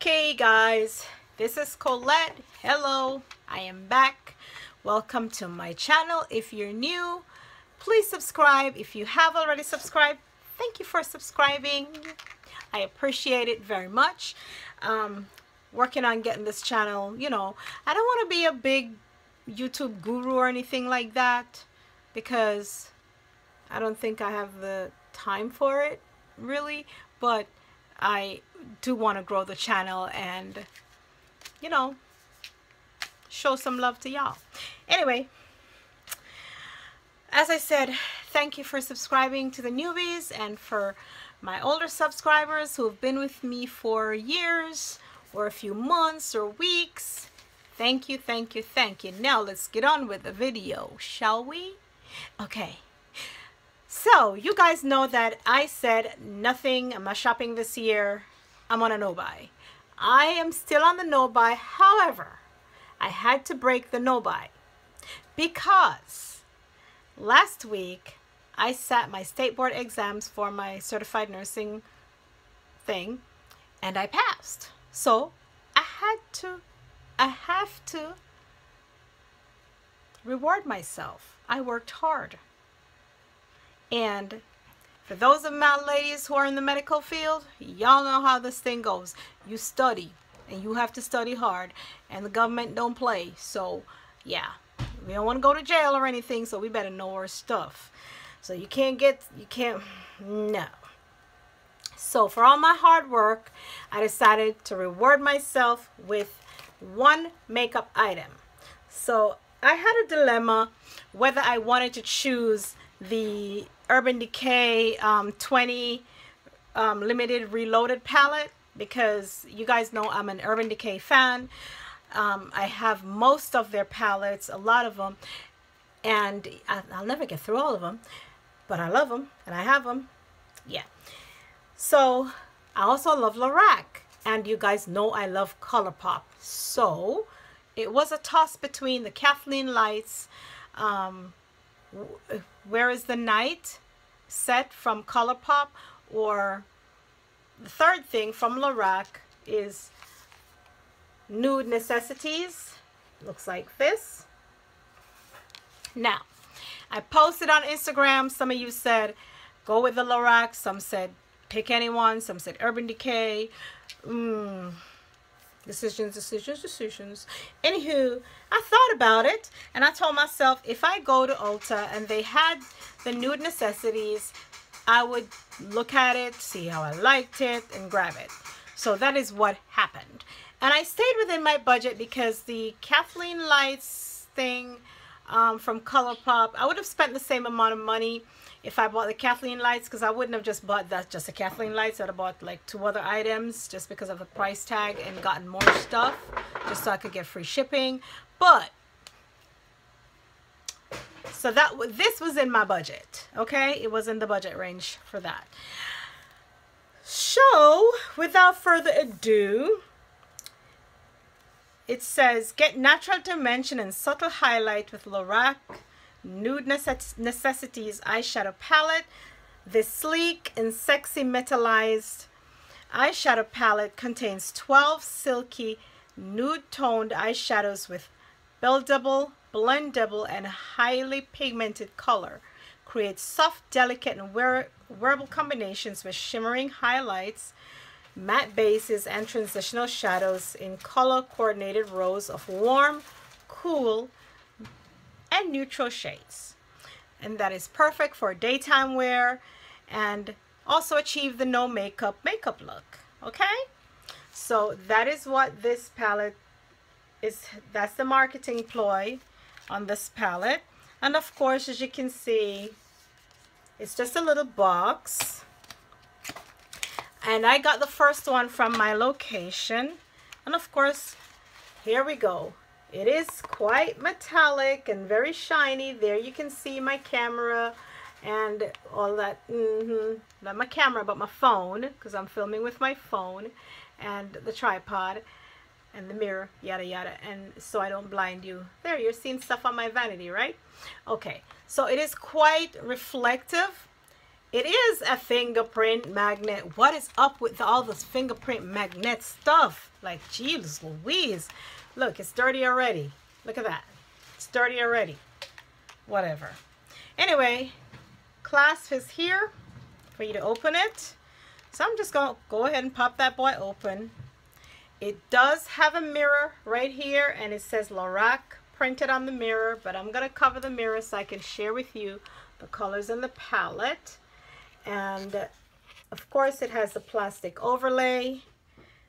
Okay guys, this is Colette. Hello, I am back. Welcome to my channel. If you're new, please subscribe. If you have already subscribed, thank you for subscribing. I appreciate it very much. Working on getting this channel, I don't want to be a big YouTube guru or anything like that, because I don't think I have the time for it really, but I do want to grow the channel and show some love to y'all. Anyway, as I said, thank you for subscribing to the newbies, and for my older subscribers who have been with me for years or a few months or weeks. Thank you, thank you, thank you. Now let's get on with the video, shall we? Okay. So, you guys know that I said nothing, I'm not shopping this year, I'm on a no-buy. I am still on the no-buy, however, I had to break the no-buy because last week I sat my state board exams for my certified nursing thing and I passed. So, I have to reward myself. I worked hard. And for those of my ladies who are in the medical field, y'all know how this thing goes. You study, and you have to study hard, and the government don't play. So, yeah, we don't want to go to jail or anything, so we better know our stuff. So no. So for all my hard work, I decided to reward myself with one makeup item. So I had a dilemma whether I wanted to choose the Urban Decay 20 limited reloaded palette, because you guys know I'm an Urban Decay fan. I have most of their palettes, a lot of them, and I'll never get through all of them, but I love them and I have them. Yeah. So I also love Lorac, and you guys know I love ColourPop. So it was a toss between the Kathleen Lights Where is the Night set from ColourPop, or the third thing from Lorac is Nude Necessities. Looks like this. Now, I posted on Instagram. Some of you said go with the Lorac. Some said pick anyone. Some said Urban Decay. Decisions. Anywho, I thought about it and I told myself if I go to Ulta and they had the Nude Necessities, I would look at it, see how I liked it, and grab it. So that is what happened. And I stayed within my budget because the Kathleen Lights thing from ColourPop, I would have spent the same amount of money if I bought the Kathleen Lights, because I wouldn't have just bought that, just the Kathleen Lights. I'd have bought like 2 other items just because of the price tag and gotten more stuff just so I could get free shipping. But so this was in my budget, okay? It was in the budget range for that. So without further ado, it says get natural dimension and subtle highlight with Lorac Nude Necessities eyeshadow palette. This sleek and sexy metallized eyeshadow palette contains 12 silky nude toned eyeshadows with buildable, blendable, and highly pigmented color. Creates soft, delicate, and wearable combinations with shimmering highlights, matte bases, and transitional shadows in color coordinated rows of warm, cool, and neutral shades. And that is perfect for daytime wear and also achieve the no makeup look. Okay, so that is what this palette is. That's the marketing ploy on this palette. And of course, as you can see, it's just a little box, and I got the first one from my location. And of course, here we go. It is quite metallic and very shiny. There you can see my camera and all that. Not my camera, but my phone, because I'm filming with my phone, and the tripod and the mirror, yada yada, and so I don't blind you. There, you're seeing stuff on my vanity, right? Okay, so it is quite reflective, It is a fingerprint magnet. What is up with all this fingerprint magnet stuff? Like, jeez Louise. Look, it's dirty already. Look at that. It's dirty already. Whatever. Anyway, clasp is here for you to open it. So I'm just going to go ahead and pop that boy open. It does have a mirror right here, and it says Lorac printed on the mirror, but I'm going to cover the mirror so I can share with you the colors in the palette. And of course it has the plastic overlay,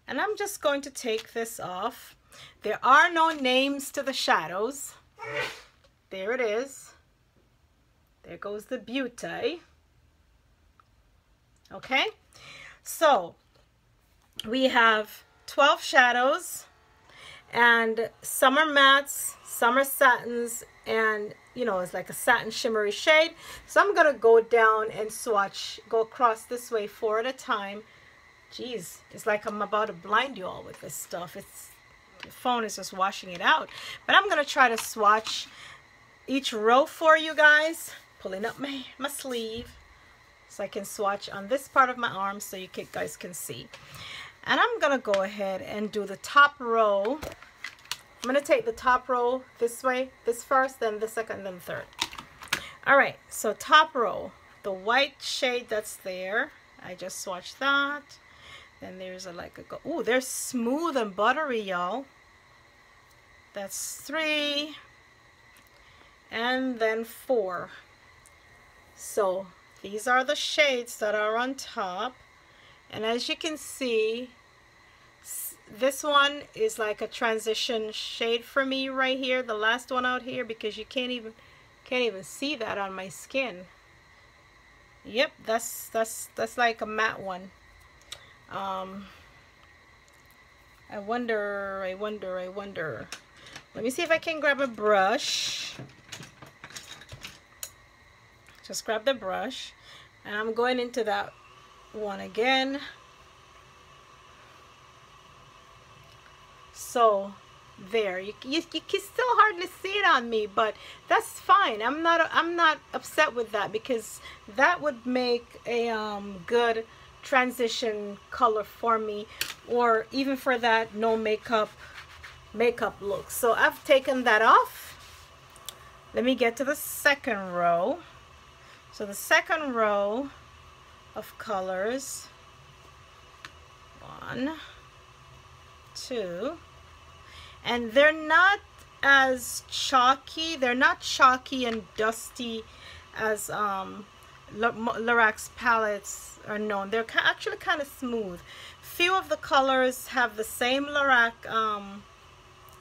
and I'm just going to take this off. There are no names to the shadows. There it is. There goes the beauty. Okay, so we have 12 shadows, and some are mattes, some are satins, and you know, it's like a satin shimmery shade. So I'm gonna go down and swatch, go across this way 4 at a time. Jeez, it's like I'm about to blind you all with this stuff. The phone is just washing it out. But I'm gonna try to swatch each row for you guys, pulling up my sleeve so I can swatch on this part of my arm so you guys can see. And I'm gonna go ahead and do the top row. I'm gonna take the top row this way, this first, then the second, then the third. All right, so top row, the white shade that's there, I just swatched that. Then there's ooh, they're smooth and buttery, y'all. That's 3, and then 4. So these are the shades that are on top, and as you can see, this one is like a transition shade for me right here, the last one out here, because you can't even see that on my skin. Yep, that's like a matte one. I wonder. Let me see if I can grab a brush. Just grab the brush, and I'm going into that one again. So there, you can still hardly see it on me, but that's fine. I'm not upset with that, because that would make a good transition color for me, or even for that no makeup look. So I've taken that off. Let me get to the second row. So the second row of colors, 1, 2, and they're not as chalky. They're not chalky and dusty as Lorac's palettes are known. They're actually kind of smooth. Few of the colors have the same Lorac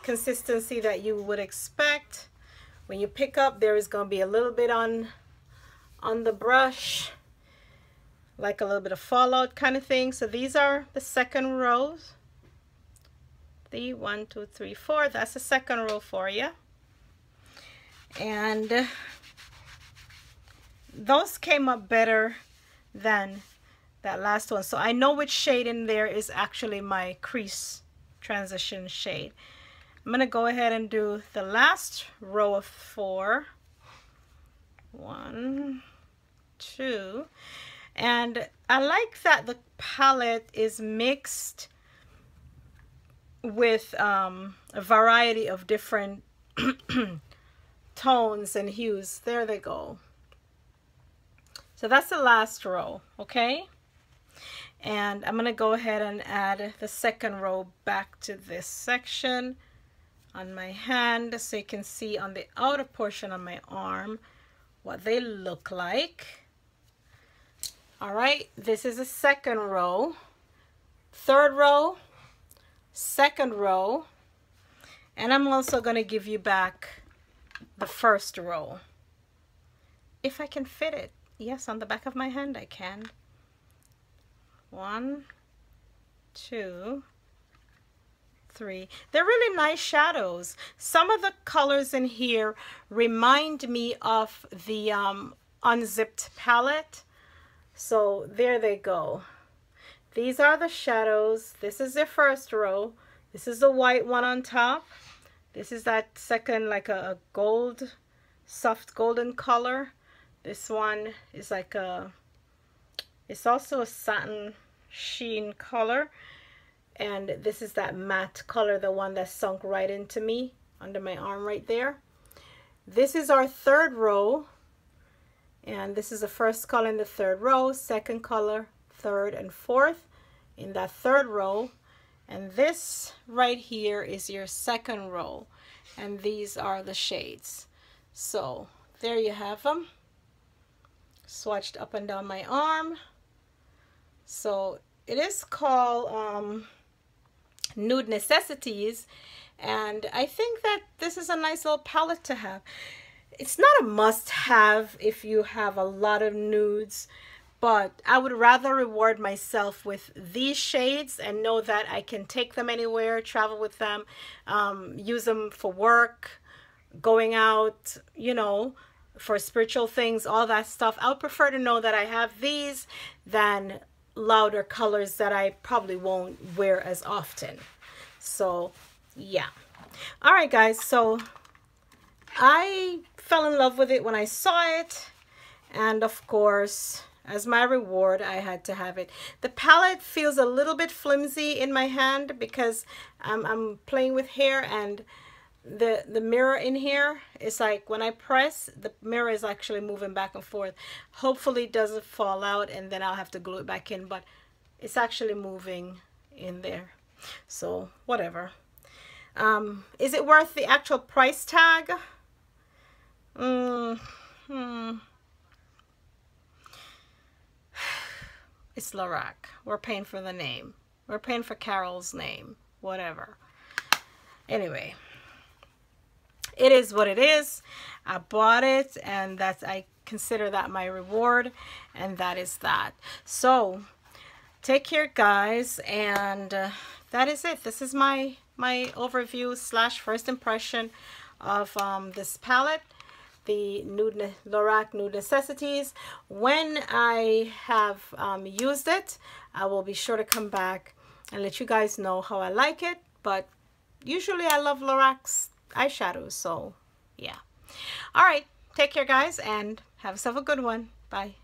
consistency that you would expect. When you pick up, there is going to be a little bit on the brush, like a little bit of fallout kind of thing. So these are the second rows. 1, 2, 3, 4. That's the second row for you. And those came up better than that last one. So I know which shade in there is actually my crease transition shade. I'm going to go ahead and do the last row of 4. 1, 2. And I like that the palette is mixed with a variety of different tones and hues. There they go. So that's the last row, okay? And I'm gonna go ahead and add the second row back to this section on my hand, so you can see on the outer portion of my arm what they look like. All right, this is the second row, third row, second row, and I'm also going to give you back the first row if I can fit it. Yes, on the back of my hand I can. 1, 2, 3. They're really nice shadows. Some of the colors in here remind me of the unzipped palette. So there they go. These are the shadows. This is the first row. This is the white one on top. This is that second, like a gold, soft golden color. This one is like a It's also a satin sheen color, and this is that matte color, the one that sunk right into me under my arm right there. This is our third row, and this is the first color in the third row, second color, third and fourth in that third row, and this right here is your second row, and these are the shades. So there you have them, swatched up and down my arm. So it is called Nude Necessities, and I think that this is a nice little palette to have. It's not a must-have if you have a lot of nudes, but I would rather reward myself with these shades and know that I can take them anywhere, travel with them, use them for work, going out, you know, for spiritual things, all that stuff. I would prefer to know that I have these than louder colors that I probably won't wear as often. So yeah. All right, guys, so I fell in love with it when I saw it, and of course, as my reward, I had to have it. The palette feels a little bit flimsy in my hand because I'm playing with hair, and the mirror in here is like, when I press, the mirror is actually moving back and forth. Hopefully it doesn't fall out and then I'll have to glue it back in, but it's actually moving in there. So whatever. Is it worth the actual price tag? It's Lorac. We're paying for the name. We're paying for Carol's name. Whatever. Anyway, it is what it is. I bought it, and that's, I consider that my reward, and that is that. So take care, guys, and that is it. This is my overview / first impression of this palette, the Lorac Nude Necessities. When I have used it, I will be sure to come back and let you guys know how I like it. But usually I love Lorac's eyeshadows, so yeah. All right, take care, guys, and have yourself a good one. Bye.